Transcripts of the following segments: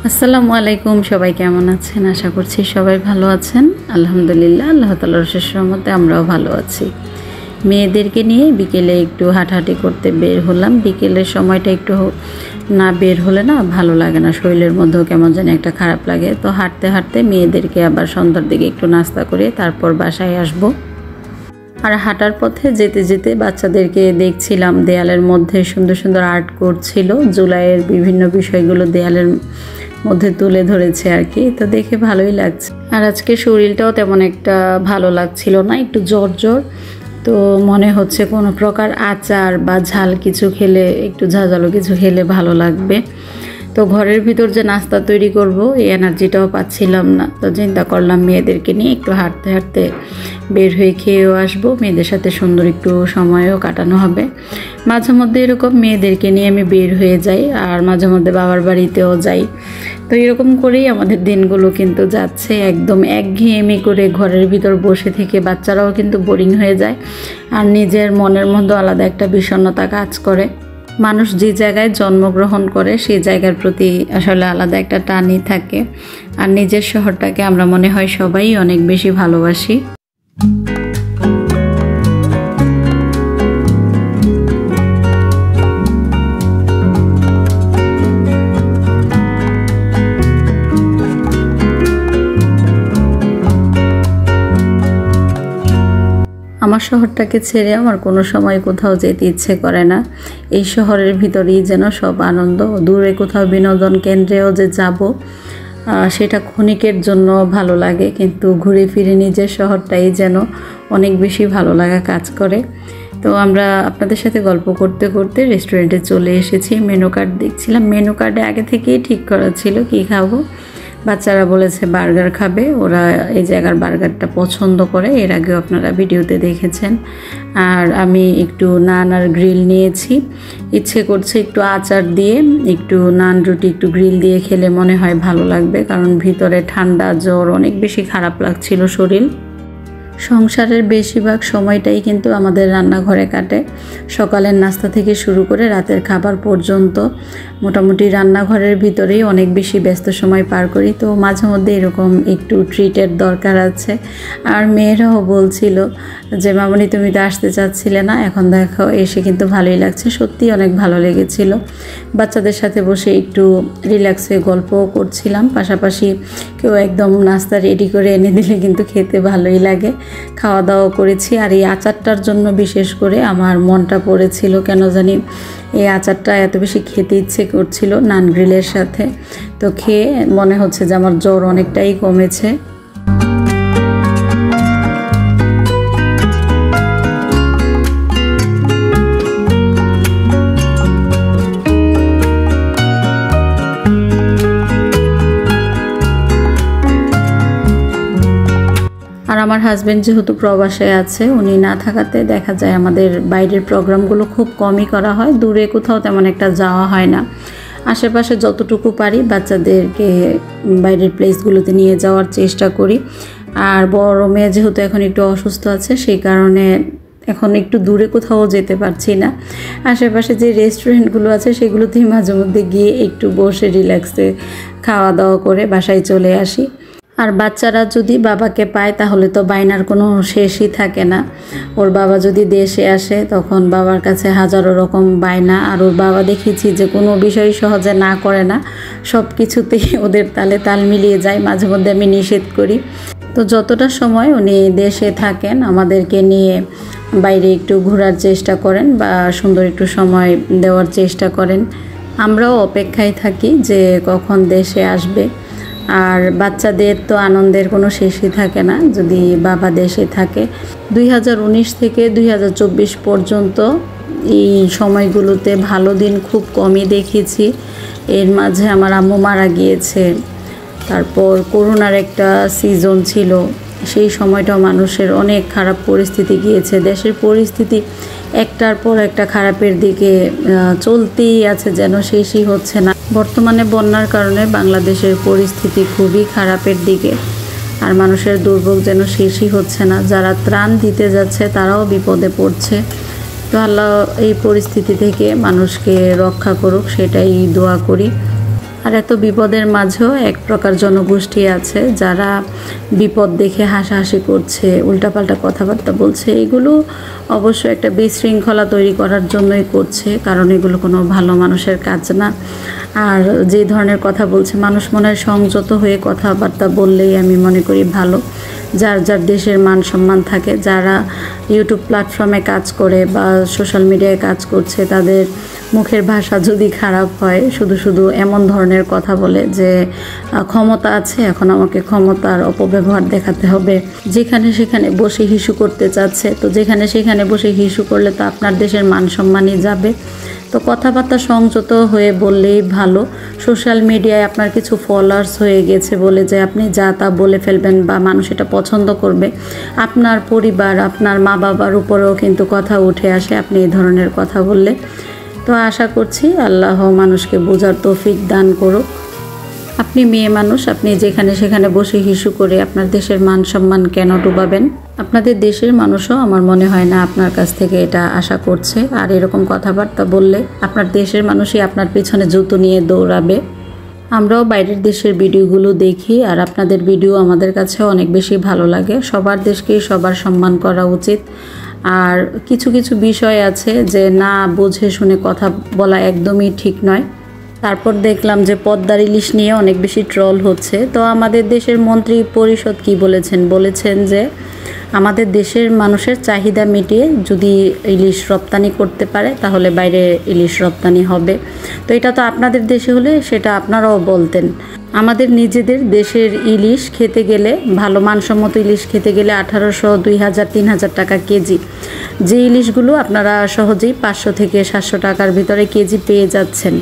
আসসালামু আলাইকুম, সবাই কেমন আছেন? আশা করছি সবাই ভালো আছেন। আলহামদুলিল্লাহ, আল্লাহ তাআলার অশেষ রহমতে আমরাও ভালো আছি। মেয়েদেরকে নিয়ে বিকেলে একটু হাঁটাহাঁটি করতে বের হলাম। বিকেলের সময়টা একটু না বের হলে না ভালো লাগে না, শরীরের মধ্যেও কেমন যেন একটা খারাপ লাগে। তো হাঁটতে হাঁটতে মেয়েদেরকে আবার সন্ধ্যার দিকে একটু নাস্তা করে তারপর বাসায় আসব। আর হাঁটার পথে যেতে যেতে বাচ্চাদেরকে দেখছিলাম দেয়ালের মধ্যে সুন্দর সুন্দর আর্ট করছিল। জুলাইয়ের বিভিন্ন বিষয়গুলো দেয়ালের মধ্যে তুলে ধরেছে আর কি। তো দেখে ভালোই লাগছে। আর আজকে শরীরটাও তেমন একটা ভালো লাগছিল না, একটু জ্বর জ্বর। তো মনে হচ্ছে কোনো প্রকার আচার বা ঝাল কিছু খেলে, একটু ঝাঁঝালো কিছু খেলে ভালো লাগবে। তো ঘরের ভিতর যে নাস্তা তৈরি করব এই এনার্জিটাও পাচ্ছিলাম না। তো চিন্তা করলাম মেয়েদেরকে নিয়ে একটু হাঁটতে হাঁটতে বের হয়ে খেয়েও আসবো, মেয়েদের সাথে সুন্দর একটু সময়ও কাটানো হবে। মাঝে মধ্যে এরকম মেয়েদেরকে নিয়ে আমি বের হয়ে যাই, আর মাঝে মধ্যে বাবার বাড়িতেও যাই। তো এরকম করেই আমাদের দিনগুলো কিন্তু যাচ্ছে। একদম একঘেয়েমি করে ঘরের ভিতর বসে থেকে বাচ্চারাও কিন্তু বোরিং হয়ে যায়, আর নিজের মনের মধ্যে আলাদা একটা বিষণ্ণতা কাজ করে। মানুষ যে জায়গায় জন্মগ্রহণ করে সেই জায়গার প্রতি আসলে আলাদা একটা টানই থাকে। আর নিজের শহরটাকে আমরা মনে হয় সবাই অনেক বেশি ভালোবাসি। আমার শহরটাকে ছেড়ে আমার কোনো সময় কোথাও যেতে ইচ্ছে করে না। এই শহরের ভিতরেই যেন সব আনন্দ। দূরে কোথাও বিনোদন কেন্দ্রেও যে যাব সেটা ক্ষণিকের জন্য ভালো লাগে, কিন্তু ঘুরে ফিরে নিজের শহরটাই যেন অনেক বেশি ভালো লাগা কাজ করে। তো আমরা আপনাদের সাথে গল্প করতে করতে রেস্টুরেন্টে চলে এসেছি। মেনু কার্ড দেখছিলাম। মেনু কার্ডে আগে থেকেই ঠিক করা ছিল কী খাবো। বাচ্চারা বলেছে বার্গার খাবে, ওরা এই জায়গার বার্গারটা পছন্দ করে, এর আগেও আপনারা ভিডিওতে দেখেছেন। আর আমি একটু নান আর গ্রিল নিয়েছি। ইচ্ছে করছে একটু আচার দিয়ে একটু নান রুটি একটু গ্রিল দিয়ে খেলে মনে হয় ভালো লাগবে, কারণ ভিতরে ঠান্ডা জ্বর, অনেক বেশি খারাপ লাগছিল শরীর। সংসারের বেশিরভাগ সময়টাই কিন্তু আমাদের রান্নাঘরে কাটে। সকালের নাস্তা থেকে শুরু করে রাতের খাবার পর্যন্ত মোটামুটি রান্নাঘরের ভিতরেই অনেক বেশি ব্যস্ত সময় পার করি। তো মাঝে মধ্যে এরকম একটু ট্রিটের দরকার আছে। আর মেয়েরাও বলছিল যে মামনি তুমি তো আসতে চাচ্ছিলে না, এখন দেখো এসে কিন্তু ভালোই লাগছে। সত্যি অনেক ভালো লেগেছিল। বাচ্চাদের সাথে বসে একটু রিল্যাক্সে গল্পও করছিলাম, পাশাপাশি কেউ একদম নাস্তা রেডি করে এনে দিলে কিন্তু খেতে ভালোই লাগে। খাওয়া দাওয়া করেছি। আর এই আচারটার জন্য বিশেষ করে আমার মনটা পড়েছিল, কেন জানি এই আচারটা এত বেশি খেতে ইচ্ছে করছিল নান গ্রিলের সাথে। তো খেয়ে মনে হচ্ছে যে আমার জ্বর অনেকটাই কমেছে। আর আমার হাজব্যান্ড যেহেতু প্রবাসে আছে, উনি না থাকাতে দেখা যায় আমাদের বাইরের প্রোগ্রামগুলো খুব কমই করা হয়। দূরে কোথাও তেমন একটা যাওয়া হয় না। আশেপাশে যতটুকু পারি বাচ্চাদেরকে বাইরের প্লেসগুলোতে নিয়ে যাওয়ার চেষ্টা করি। আর বড় মেয়ে যেহেতু এখন একটু অসুস্থ আছে, সেই কারণে এখন একটু দূরে কোথাও যেতে পারছি না। আশেপাশে যে রেস্টুরেন্টগুলো আছে সেগুলোতেই মাঝে মধ্যে গিয়ে একটু বসে রিল্যাক্সে খাওয়া দাওয়া করে বাসায় চলে আসি। আর বাচ্চারা যদি বাবাকে পায় তাহলে তো বায়নার কোনো শেষই থাকে না। ওর বাবা যদি দেশে আসে তখন বাবার কাছে হাজারো রকম বায়না। আর ওর বাবা দেখেছি যে কোনো বিষয় সহজে না করে না, সব কিছুতেই ওদের তালে তাল মিলিয়ে যায়। মাঝে মধ্যে আমি নিষেধ করি। তো যতটা সময় উনি দেশে থাকেন আমাদেরকে নিয়ে বাইরে একটু ঘোরার চেষ্টা করেন বা সুন্দর একটু সময় দেওয়ার চেষ্টা করেন। আমরাও অপেক্ষায় থাকি যে কখন দেশে আসবে। আর বাচ্চাদের তো আনন্দের কোনো শেষই থাকে না যদি বাবা দেশে থাকে। 2019 থেকে 2024 পর্যন্ত এই সময়গুলোতে ভালো দিন খুব কমই দেখেছি। এর মাঝে আমার আম্মু মারা গিয়েছে, তারপর করোনার একটা সিজন ছিল, সেই সময়টাও মানুষের অনেক খারাপ পরিস্থিতি গিয়েছে। দেশের পরিস্থিতি একটার পর একটা খারাপের দিকে চলতেই আছে, যেন শেষই হচ্ছে না। বর্তমানে বন্যার কারণে বাংলাদেশের পরিস্থিতি খুবই খারাপের দিকে, আর মানুষের দুর্ভোগ যেন শেষই হচ্ছে না। যারা ত্রাণ দিতে যাচ্ছে তারাও বিপদে পড়ছে। তো আল্লাহ এই পরিস্থিতি থেকে মানুষকে রক্ষা করুক, সেটাই দোয়া করি। আর এত বিপদের মাঝেও এক প্রকার জনগোষ্ঠী আছে যারা বিপদ দেখে হাসাহাসি করছে, উল্টাপাল্টা কথাবার্তা বলছে। এগুলো অবশ্য একটা বিশৃঙ্খলা তৈরি করার জন্যই করছে, কারণ এগুলো কোনো ভালো মানুষের কাজ না। আর যে ধরনের কথা বলছে, মানুষ মনে হয় সংযত হয়ে কথাবার্তা বললেই আমি মনে করি ভালো। যার যার দেশের মান সম্মান থাকে, যারা ইউটিউব প্ল্যাটফর্মে কাজ করে বা সোশ্যাল মিডিয়ায় কাজ করছে, তাদের মুখের ভাষা যদি খারাপ হয়, শুধু শুধু এমন ধরনের কথা বলে যে ক্ষমতা আছে, এখন আমাকে ক্ষমতার অপব্যবহার দেখাতে হবে, যেখানে সেখানে বসে হিসু করতে চাচ্ছে। তো যেখানে সেখানে বসে হিসু করলে তো আপনার দেশের মান সম্মানই যাবে। তো কথাবার্তা সংযত হয়ে বললেই ভালো। সোশ্যাল মিডিয়ায় আপনার কিছু ফলোয়ার্স হয়ে গেছে বলে যে আপনি যা তা বলে ফেলবেন বা মানুষ এটা পছন্দ করবে, আপনার পরিবার, আপনার মা বাবার উপরেও কিন্তু কথা উঠে আসে আপনি এই ধরনের কথা বললে। তো আশা করছি আল্লাহ মানুষকে বোঝার তৌফিক দান করুক। আপনি মেয়ে মানুষ, আপনি যেখানে সেখানে বসে হিসু করে আপনার দেশের মান সম্মান কেন ডুবাবেন? আপনাদের দেশের মানুষও আমার মনে হয় না আপনার কাছ থেকে এটা আশা করছে। আর এরকম কথাবার্তা বললে আপনার দেশের মানুষই আপনার পিছনে জুতো নিয়ে দৌড়াবে। আমরাও বাইরের দেশের ভিডিওগুলো দেখি, আর আপনাদের ভিডিও আমাদের কাছে অনেক বেশি ভালো লাগে। সবার দেশকেই সবার সম্মান করা উচিত। আর কিছু কিছু বিষয় আছে যে না বুঝে শুনে কথা বলা একদমই ঠিক নয়। তারপর দেখলাম যে পদ্মার ইলিশ নিয়ে অনেক বেশি ট্রল হচ্ছে। তো আমাদের দেশের মন্ত্রী পরিষদ কি বলেছেন যে আমাদের দেশের মানুষের চাহিদা মিটিয়ে যদি ইলিশ রপ্তানি করতে পারে তাহলে বাইরে ইলিশ রপ্তানি হবে। তো এটা তো আপনাদের দেশে হলে সেটা আপনারাও বলতেন। আমাদের নিজেদের দেশের ইলিশ খেতে গেলে, ভালো মানসম্মত ইলিশ খেতে গেলে 1800, 2000, 3000 টাকা কেজি। যে ইলিশগুলো আপনারা সহজেই 500 থেকে 700 টাকার ভিতরে কেজি পেয়ে যাচ্ছেন।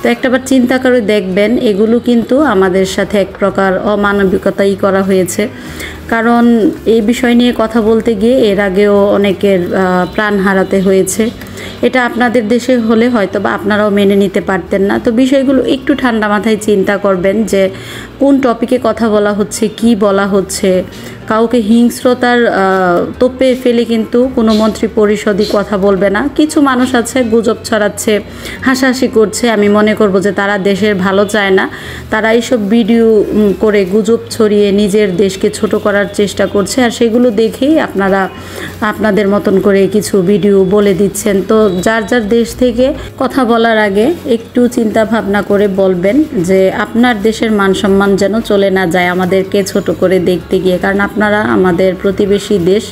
তো একটাবার চিন্তা করে দেখবেন, এগুলো কিন্তু আমাদের সাথে এক প্রকার অমানবিকতাই করা হয়েছে। কারণ এই বিষয় নিয়ে কথা বলতে গিয়ে এর আগেও অনেকের প্রাণ হারাতে হয়েছে। এটা আপনাদের দেশে হলে হয়তো বা আপনারাও মেনে নিতে পারতেন না। তো বিষয়গুলো একটু ঠান্ডা মাথায় চিন্তা করবেন যে কোন টপিকে কথা বলা হচ্ছে, কি বলা হচ্ছে। কাউকে হিংস্রতার তোপে ফেলে কিন্তু কোনো মন্ত্রী পরিষদই কথা বলবে না। কিছু মানুষ আছে গুজব ছড়াচ্ছে, হাসাহাসি করছে, আমি মনে করব যে তারা দেশের ভালো চায় না। তারা এইসব ভিডিও করে গুজব ছড়িয়ে নিজের দেশকে ছোট করার চেষ্টা করছে, আর সেগুলো দেখেই আপনারা আপনাদের মতন করে কিছু ভিডিও বলে দিচ্ছেন। তো যার যার দেশ থেকে কথা বলার আগে একটু চিন্তা ভাবনা করে বলবেন যে আপনার দেশের মান সম্মান যেন চলে না যায় আমাদেরকে ছোট করে দেখতে গিয়ে। কারণ আপনারা আমাদের প্রতিবেশী দেশ,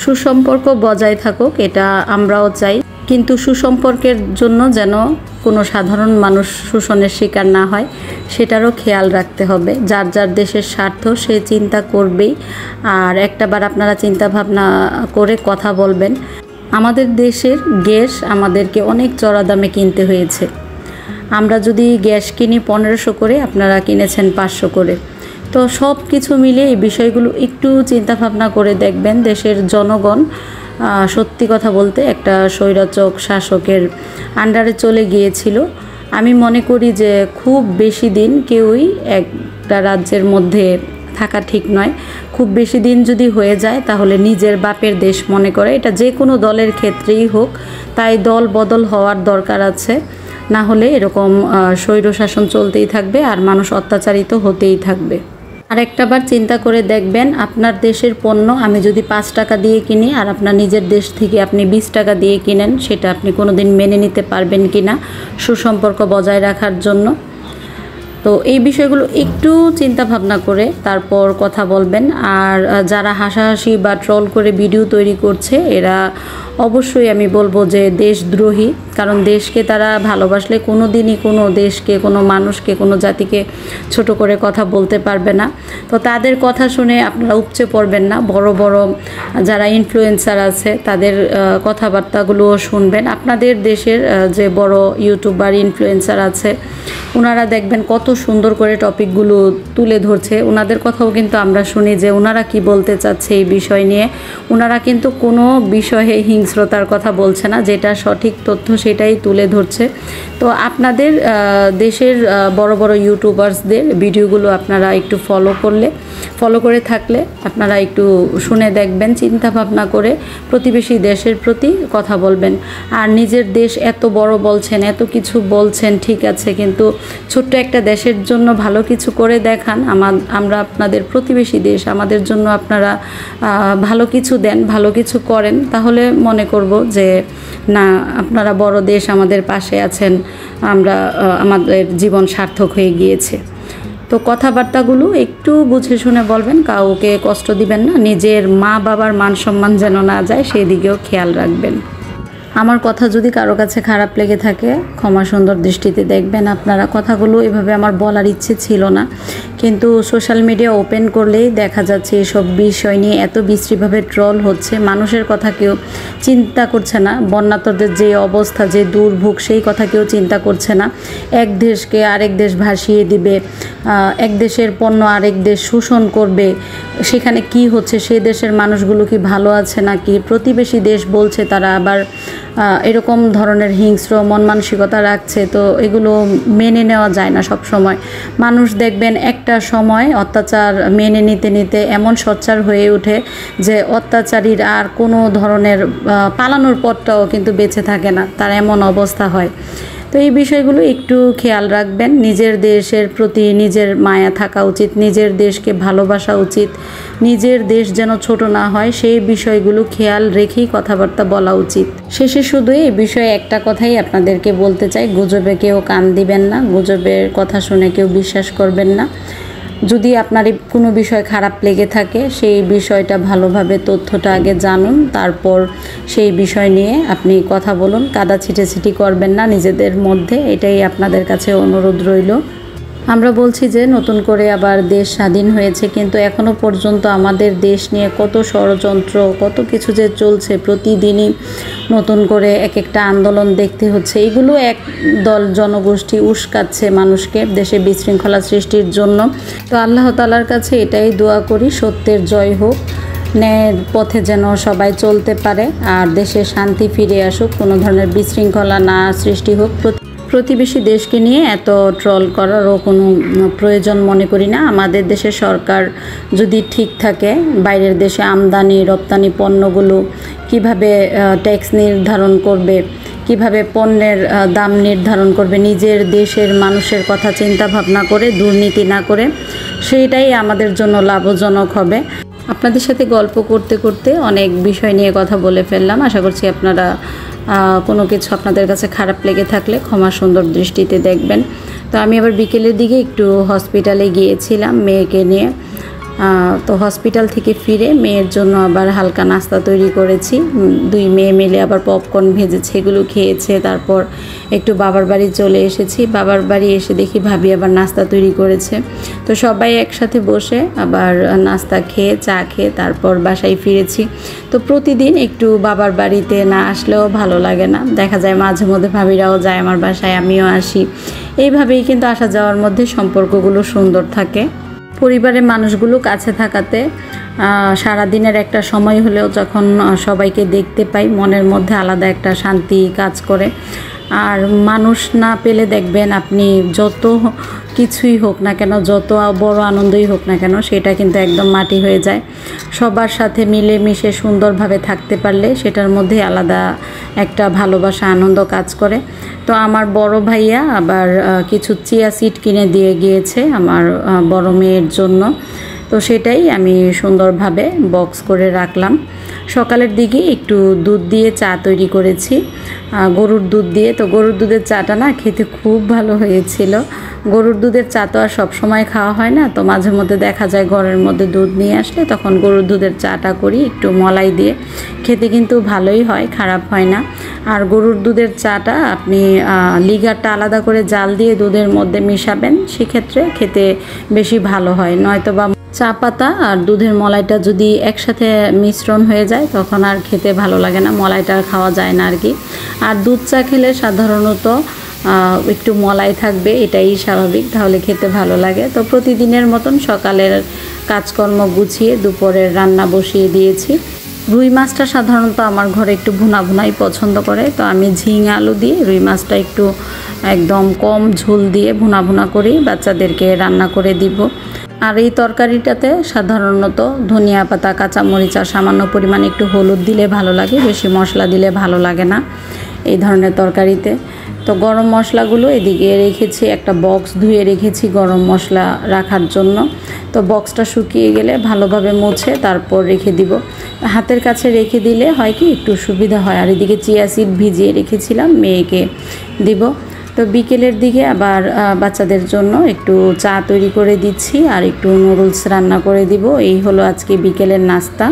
সুসম্পর্ক বজায় থাকুক এটা আমরাও চাই, কিন্তু সুসম্পর্কের জন্য যেন কোনো সাধারণ মানুষ শোষণের শিকার না হয় সেটারও খেয়াল রাখতে হবে। যার যার দেশের স্বার্থ সে চিন্তা করবেই। আর একটাবার আপনারা চিন্তা ভাবনা করে কথা বলবেন। আমাদের দেশের গ্যাস আমাদেরকে অনেক চড়া দামে কিনতে হয়েছে। আমরা যদি গ্যাস কিনি 1500 করে, আপনারা কিনেছেন 500 করে। তো সব কিছু মিলে এই বিষয়গুলো একটু চিন্তা ভাবনা করে দেখবেন। দেশের জনগণ সত্যি কথা বলতে একটা স্বৈরাচারী শাসকের আন্ডারে চলে গিয়েছিল। আমি মনে করি যে খুব বেশি দিন কেউই একটা রাজ্যের মধ্যে থাকা ঠিক নয়। খুব বেশি দিন যদি হয়ে যায় তাহলে নিজের বাপের দেশ মনে করে, এটা যে কোনো দলের ক্ষেত্রেই হোক। তাই দল বদল হওয়ার দরকার আছে, না হলে এরকম স্বৈরশাসন চলতেই থাকবে আর মানুষ অত্যাচারিত হতেই থাকবে। আর একটাবার চিন্তা করে দেখবেন, আপনার দেশের পণ্য আমি যদি 5 টাকা দিয়ে কিনি আর আপনার নিজের দেশ থেকে আপনি 20 টাকা দিয়ে কিনেন, সেটা আপনি কোনোদিন মেনে নিতে পারবেন কি না সুসম্পর্ক বজায় রাখার জন্য? তো এই বিষয়গুলো একটু চিন্তা ভাবনা করে তারপর কথা বলবেন। আর যারা হাসাহাসি বা ট্রল করে ভিডিও তৈরি করছে এরা অবশ্যই আমি বলবো যে দেশদ্রোহী, কারণ দেশকে তারা ভালোবাসলে কোনো দিনই কোনো দেশকে, কোনো মানুষকে, কোনো জাতিকে ছোট করে কথা বলতে পারবে না। তো তাদের কথা শুনে আপনারা উপচে পড়বেন না, বড় বড় যারা ইনফ্লুয়েন্সার আছে তাদের কথাবার্তাগুলোও শুনবেন। আপনাদের দেশের যে বড় ইউটিউবার ইনফ্লুয়েন্সার আছে ওনারা দেখবেন কত সুন্দর করে টপিকগুলো তুলে ধরছে, ওনাদের কথাও কিন্তু আমরা শুনি যে ওনারা কি বলতে চাচ্ছে এই বিষয় নিয়ে। ওনারা কিন্তু কোনো বিষয়ে হিংস্রতার কথা বলছে না, যেটা সঠিক তথ্য সেটাই তুলে ধরছে। তো আপনাদের দেশের বড় বড় ইউটিউবার্সদের ভিডিওগুলো আপনারা একটু ফলো করে থাকলে আপনারা একটু শুনে দেখবেন, চিন্তা ভাবনা করে প্রতিবেশী দেশের প্রতি কথা বলবেন। আর নিজের দেশ এত বড় বলছেন, এত কিছু বলছেন, ঠিক আছে, কিন্তু ছোট্ট একটা দেশের জন্য ভালো কিছু করে দেখান। আমরা আপনাদের প্রতিবেশী দেশ, আমাদের জন্য আপনারা ভালো কিছু দেন, ভালো কিছু করেন, তাহলে মনে করব যে না, আপনারা বড় দেশ, আমাদের পাশে আছেন, আমাদের জীবন সার্থক হয়ে গিয়েছে। তো কথাবার্তাগুলো একটু বুঝে শুনে বলবেন, কাউকে কষ্ট দিবেন না, নিজের মা বাবার মান সম্মান যেন না যায় সেই দিকেও খেয়াল রাখবেন। আমার কথা যদি কারো কাছে খারাপ লেগে থাকে ক্ষমা সুন্দর দৃষ্টিতে দেখবেন। আপনারা কথাগুলো এভাবে আমার বলার ইচ্ছে ছিল না, কিন্তু সোশ্যাল মিডিয়া ওপেন করলেই দেখা যাচ্ছে এসব বিষয় নিয়ে এত বিশ্রীভাবে ট্রল হচ্ছে। মানুষের কথা কেউ চিন্তা করছে না, বন্যার্তদের যে অবস্থা, যে দুর্ভোগ, সেই কথা কেউ চিন্তা করছে না। এক দেশকে আরেক দেশ ভাসিয়ে দিবে, এক দেশের পণ্য আরেক দেশ শোষণ করবে, সেখানে কি হচ্ছে, সে দেশের মানুষগুলো কি ভালো আছে নাকি, প্রতিবেশী দেশ বলছে তারা আবার এরকম ধরনের হিংস্র মন মানসিকতা রাখছে। তো এগুলো মেনে নেওয়া যায় না সব সময়। মানুষ দেখবেন একটা সময় অত্যাচার মেনে নিতে নিতে এমন সোচ্চার হয়ে ওঠে যে অত্যাচারীর আর কোনো ধরনের পালানোর পথটাও কিন্তু বেঁচে থাকে না, তার এমন অবস্থা হয়। তো এই বিষয়গুলো একটু খেয়াল রাখবেন। নিজের দেশের প্রতি নিজের মায়া থাকা উচিত, নিজের দেশকে ভালোবাসা উচিত, নিজের দেশ যেন ছোট না হয় সেই বিষয়গুলো খেয়াল রেখেই কথাবার্তা বলা উচিত। শেষে শুধু এই বিষয়ে একটা কথাই আপনাদেরকে বলতে চাই, গুজবে কেউ কান দিবেন না, গুজবের কথা শুনে কেউ বিশ্বাস করবেন না। যদি আপনার কোনো বিষয় খারাপ লেগে থাকে সেই বিষয়টা ভালোভাবে তথ্যটা আগে জানুন, তারপর সেই বিষয় নিয়ে আপনি কথা বলুন। কাদা ছিটেছিটি করবেন না নিজেদের মধ্যে, এটাই আপনাদের কাছে অনুরোধ রইল। আমরা বলছি যে নতুন করে আবার দেশ স্বাধীন হয়েছে, কিন্তু এখনও পর্যন্ত আমাদের দেশ নিয়ে কত ষড়যন্ত্র, কত কিছু যে চলছে, প্রতিদিনই নতুন করে এক একটা আন্দোলন দেখতে হচ্ছে। এগুলো এক দল জনগোষ্ঠী উস্কাচ্ছে মানুষকে দেশে বিশৃঙ্খলা সৃষ্টির জন্য। তো আল্লাহ তাআলার কাছে এটাই দোয়া করি, সত্যের জয় হোক, ন্যায়ের পথে যেন সবাই চলতে পারে, আর দেশে শান্তি ফিরে আসুক, কোনো ধরনের বিশৃঙ্খলা না সৃষ্টি হোক। প্রতিবেশী দেশকে নিয়ে এত ট্রল করারও কোনো প্রয়োজন মনে করি না। আমাদের দেশের সরকার যদি ঠিক থাকে, বাইরের দেশে আমদানি রপ্তানি পণ্যগুলো কিভাবে ট্যাক্স নির্ধারণ করবে, কিভাবে পণ্যের দাম নির্ধারণ করবে, নিজের দেশের মানুষের কথা চিন্তা ভাবনা করে, দুর্নীতি না করে, সেইটাই আমাদের জন্য লাভজনক হবে। আপনাদের সাথে গল্প করতে করতে অনেক বিষয় নিয়ে কথা বলে ফেললাম। আশা করছি আপনারা কোনো কিছু আপনাদের কাছে খারাপ লেগে থাকলে ক্ষমা সুন্দর দৃষ্টিতে দেখবেন। তো আমি আবার বিকেলের দিকে একটু হসপিটালে গিয়েছিলাম মেয়েকে নিয়ে। তো হসপিটাল থেকে ফিরে মেয়ের জন্য আবার হালকা নাস্তা তৈরি করেছি। দুই মেয়ে মিলে আবার পপকর্ন ভেজেছে, এগুলো খেয়েছে। তারপর একটু বাবার বাড়ি চলে এসেছি। বাবার বাড়ি এসে দেখি ভাবি আবার নাস্তা তৈরি করেছে। তো সবাই একসাথে বসে আবার নাস্তা খেয়ে, চা খেয়ে তারপর বাসায় ফিরেছি। তো প্রতিদিন একটু বাবার বাড়িতে না আসলেও ভালো লাগে না। দেখা যায় মাঝে মধ্যে ভাবিরাও যায় আমার বাসায়, আমিও আসি। এইভাবেই কিন্তু আসা যাওয়ার মধ্যে সম্পর্কগুলো সুন্দর থাকে। পরিবারের মানুষগুলো কাছে থাকাতে সারাদিনের একটা সময় হলেও যখন সবাইকে দেখতে পাই মনের মধ্যে আলাদা একটা শান্তি কাজ করে। আর মানুষ না পেলে দেখবেন আপনি যত কিছুই হোক না কেন, যত বড় আনন্দই হোক না কেন, সেটা কিন্তু একদম মাটি হয়ে যায়। সবার সাথে মিলেমিশে সুন্দরভাবে থাকতে পারলে সেটার মধ্যে আলাদা একটা ভালোবাসা, আনন্দ কাজ করে। তো আমার বড় ভাইয়া আবার কিছু চিয়া সিড কিনে দিয়ে গিয়েছে আমার বড় মেয়ের জন্য। তো সেটাই আমি সুন্দরভাবে বক্স করে রাখলাম। সকালের দিকে একটু দুধ দিয়ে চা তৈরি করেছি, গরুর দুধ দিয়ে। তো গরুর দুধের চাটা না খেতে খুব ভালো হয়েছিল। গরুর দুধের চা তো আর সবসময় খাওয়া হয় না, তো মাঝে মধ্যে দেখা যায় ঘরের মধ্যে দুধ নিয়ে আসলে তখন গরুর দুধের চাটা করি একটু মলাই দিয়ে। খেতে কিন্তু ভালোই হয়, খারাপ হয় না। আর গরুর দুধের চাটা আপনি লিগারটা আলাদা করে জাল দিয়ে দুধের মধ্যে মিশাবেন, সেক্ষেত্রে খেতে বেশি ভালো হয়। নয়তো বা চা পাতা আর দুধের মলাইটা যদি একসাথে মিশ্রণ হয়ে যায় তখন আর খেতে ভালো লাগে না, মলাইটা আর খাওয়া যায় না আর কি। আর দুধ চা খেলে সাধারণত একটু মলাই থাকবে, এটাই স্বাভাবিক, তাহলে খেতে ভালো লাগে। তো প্রতিদিনের মতন সকালের কাজকর্ম গুছিয়ে দুপুরের রান্না বসিয়ে দিয়েছি। রুই মাছটা সাধারণত আমার ঘরে একটু ভুনা ভুনাই পছন্দ করে, তো আমি ঝিঙে আলু দিয়ে রুই মাছটা একটু একদম কম ঝোল দিয়ে ভুনা ভুনা করেই বাচ্চাদেরকে রান্না করে দিব। আর এই তরকারিটাতে সাধারণত ধনিয়া পাতা, কাঁচামরিচ আর সামান্য পরিমাণে একটু হলুদ দিলে ভালো লাগে, বেশি মশলা দিলে ভালো লাগে না এই ধরনের তরকারিতে। তো গরম মশলাগুলো এদিকে রেখেছি, একটা বক্স ধুয়ে রেখেছি গরম মশলা রাখার জন্য। তো বক্সটা শুকিয়ে গেলে ভালোভাবে মুছে তারপর রেখে দিব। হাতের কাছে রেখে দিলে হয় কি একটু সুবিধা হয়। আর এদিকে চিয়া সিড ভিজিয়ে রেখেছিলাম, মেয়েকে দিব। তো বিকেলের দিকে আবার বাচ্চাদের জন্য একটু চা তৈরি করে দিচ্ছি আর একটু নুডলস রান্না করে দিব। এই হলো আজকে বিকেলের নাস্তা।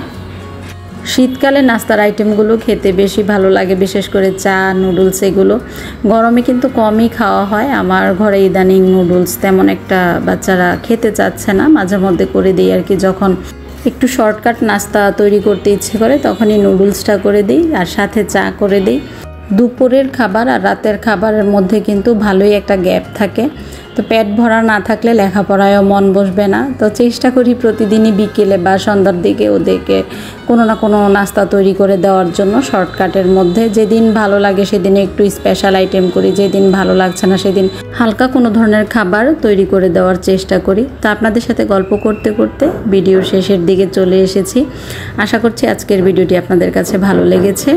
শীতকালে নাস্তার আইটেমগুলো খেতে বেশি ভালো লাগে, বিশেষ করে চা, নুডলস। এগুলো গরমে কিন্তু কমই খাওয়া হয়। আমার ঘরে ইদানিং নুডলস তেমন একটা বাচ্চারা খেতে চাচ্ছে না, মাঝে মধ্যে করে দিই আর কি। যখন একটু শর্টকাট নাস্তা তৈরি করতে ইচ্ছে করে তখনই নুডলসটা করে দিই আর সাথে চা করে দিই। দুপুরের খাবার আর রাতের খাবারের মধ্যে কিন্তু ভালোই একটা গ্যাপ থাকে, তো পেট ভরা না থাকলে লেখাপড়ায়ও মন বসবে না। তো চেষ্টা করি প্রতিদিনই বিকেলে বা সন্ধ্যার দিকে ওদেরকে কোনো না কোনো নাস্তা তৈরি করে দেওয়ার জন্য শর্টকাটের মধ্যে। যেদিন ভালো লাগে সেদিন একটু স্পেশাল আইটেম করি, যেদিন ভালো লাগছে না সেদিন হালকা কোনো ধরনের খাবার তৈরি করে দেওয়ার চেষ্টা করি। তো আপনাদের সাথে গল্প করতে করতে ভিডিও শেষের দিকে চলে এসেছি। আশা করছি আজকের ভিডিওটি আপনাদের কাছে ভালো লেগেছে।